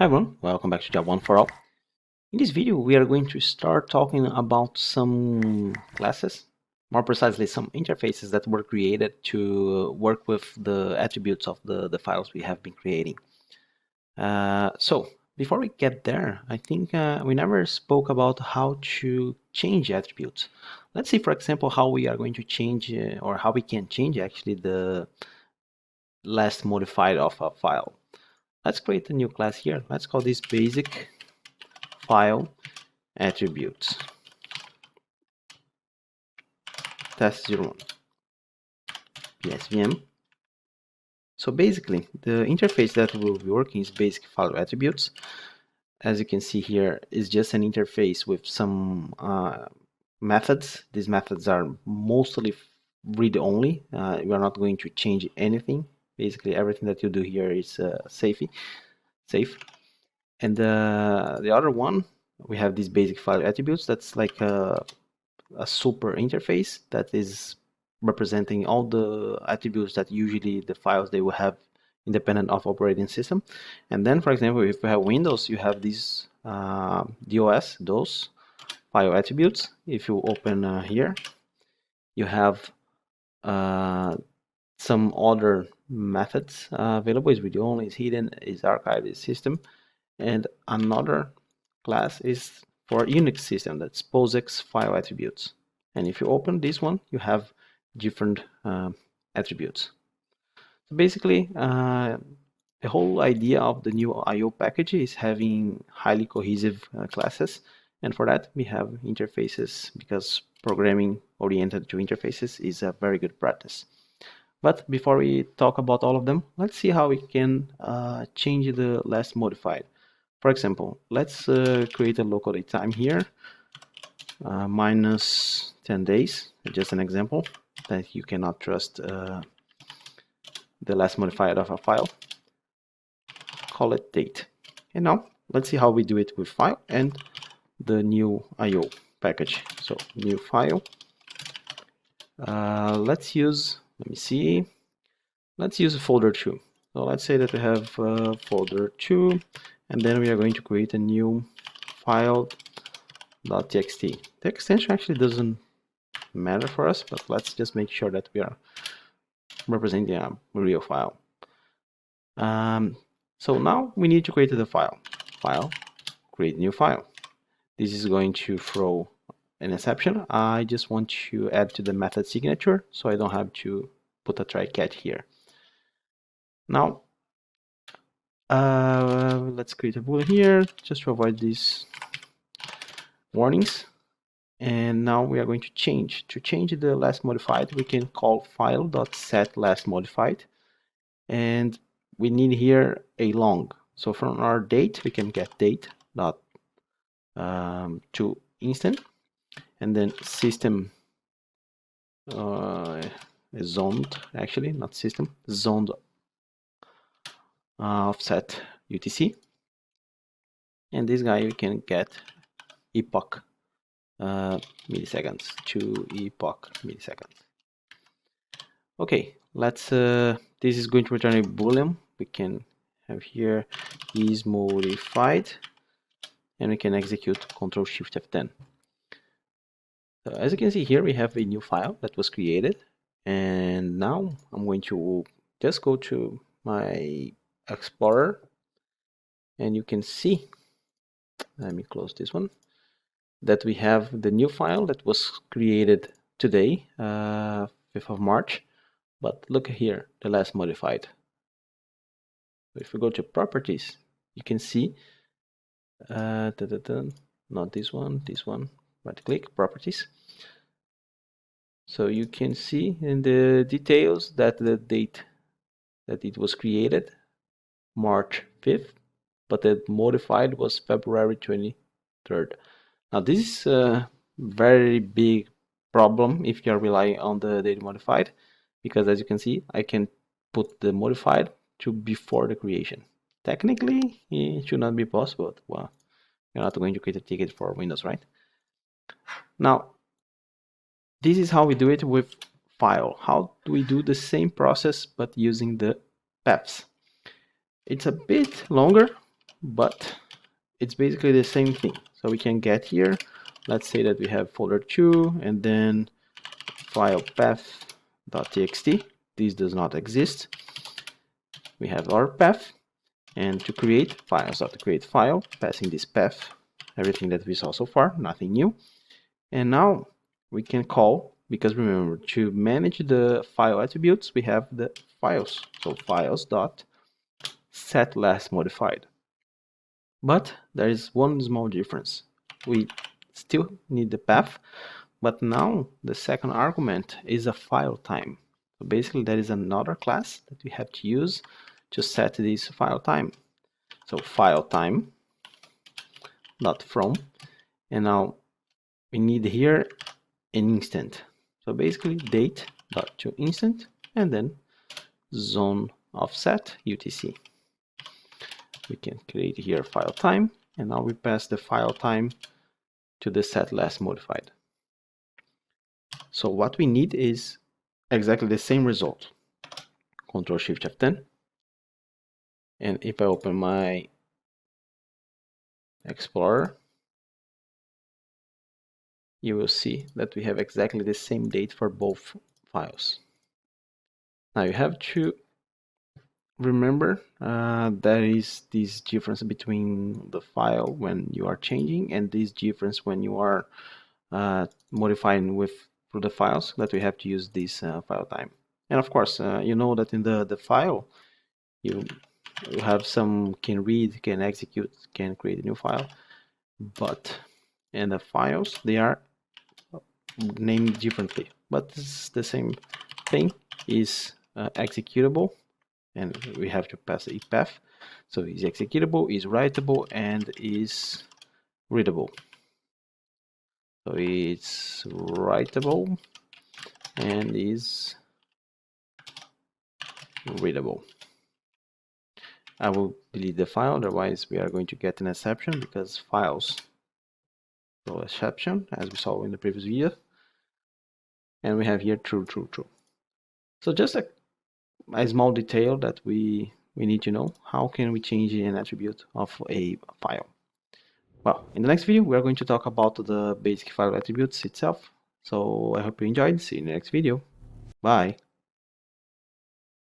Hi everyone, welcome back to Job One for All. In this video, we are going to start talking about some classes, more precisely some interfaces that were created to work with the attributes of the files we have been creating. So before we get there, I think we never spoke about how to change attributes. Let's see, for example, how we are going to change or how we can change actually the last modified of a file. Let's create a new class here. Let's call this BasicFileAttributes. Test01 PSVM. So basically, the interface that will be working is BasicFileAttributes. As you can see here, is just an interface with some methods. These methods are mostly read-only. We are not going to change anything. Basically, everything that you do here is safe. And the other one, we have these BasicFileAttributes. That's like a super interface that is representing all the attributes that usually the files they will have independent of operating system. And then, for example, if you have Windows, you have these DOS file attributes. If you open here, you have some other methods available. Is read only, is hidden, is archived, is system, and another class is for Unix system, that's POSIX file attributes. And if you open this one, you have different attributes. So basically, the whole idea of the new IO package is having highly cohesive classes. And for that, we have interfaces, because programming oriented to interfaces is a very good practice. But before we talk about all of them, let's see how we can change the last modified. For example, let's create a local date time here, minus 10 days, just an example that you cannot trust the last modified of a file. Call it date. And now let's see how we do it with file and the new IO package. So new file. Let's use, let me see, let's use folder 2. So let's say that we have folder 2, and then we are going to create a new file.txt. The extension actually doesn't matter for us, but let's just make sure that we are representing a real file. So now we need to create the file. Create new file. This is going to throw an exception. I just want to add to the method signature, so I don't have to put a try catch here. Now, let's create a boolean here just to avoid these warnings. And now we are going to change. To change the last modified, we can call file.setLastModified, and we need here a long. So from our date, we can get date dot to instant, and then system zoned, actually not system, zoned offset UTC, and this guy we can get epoch milliseconds to epoch milliseconds. Okay, let's this is going to return a boolean. We can have here is modified, and we can execute Ctrl Shift F10. So as you can see here, we have a new file that was created, and now I'm going to just go to my Explorer, and you can see, let me close this one, that we have the new file that was created today, 5th of March. But look here, the last modified. If we go to properties, you can see, not this one, right click, properties. So you can see in the details that the date that it was created, March 5th, but the modified was February 23rd. Now this is a very big problem if you are relying on the date modified, because as you can see, I can put the modified to before the creation. Technically, it should not be possible. Well, you're not going to create a ticket for Windows, right? Now, this is how we do it with file. How do we do the same process but using the paths? It's a bit longer, but it's basically the same thing. So we can get here, let's say that we have folder 2 and then file path.txt. This does not exist. We have our path, and to create files, so to create file, passing this path, everything that we saw so far, nothing new. And now we can call, because remember, to manage the file attributes, we have the files. So files.setLastModified. But there is one small difference. We still need the path, but now the second argument is a file time. So basically there is another class that we have to use to set this file time. So file time dot from, and now we need here an instant. So basically date dot to instant and then zone offset UTC. We can create here file time, and now we pass the file time to the set last modified. So what we need is exactly the same result. Control Shift F10, and if I open my Explorer, you will see that we have exactly the same date for both files. Now you have to remember there is this difference between the file when you are changing and this difference when you are modifying through the files, that we have to use this file time. And of course, you know that in the file you have some can read, can execute, can create a new file, but in the files they are named differently, but it's the same thing. Is executable, and we have to pass a path. So is executable, is writable, and is readable. So it's writable and is readable. I will delete the file, otherwise we are going to get an exception, because files throw exception, as we saw in the previous video. And we have here true, true, true. So just a small detail that we need to know. How can we change an attribute of a file? Well, in the next video, we are going to talk about the basic file attributes itself. So I hope you enjoyed. See you in the next video. Bye.